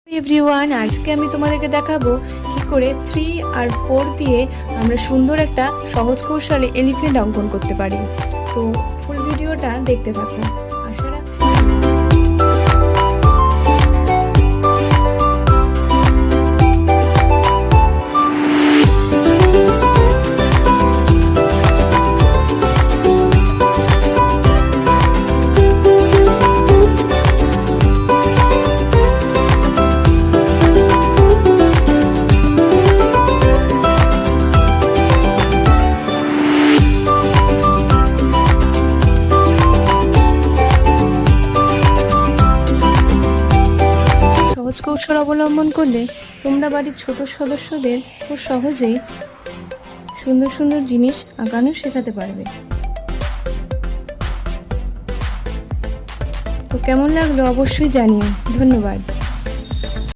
Everyone, আজকে আমি তোমাদেরকে দেখাবো কি করে 3 আর 4 দিয়ে আমরা সুন্দর একটা সহজ কৌশলে এলিফ্যান্ট অঙ্কন করতে পারি। তো ফুল ভিডিওটা দেখতে থাকো, আশা রাখছি। কৌশল অবলম্বন করলে তোমরা বাড়ির ছোট সদস্যদের খুব সহজেই সুন্দর সুন্দর জিনিস আঁকানো শেখাতে পারবে। তো কেমন লাগলো অবশ্যই জানিও। ধন্যবাদ।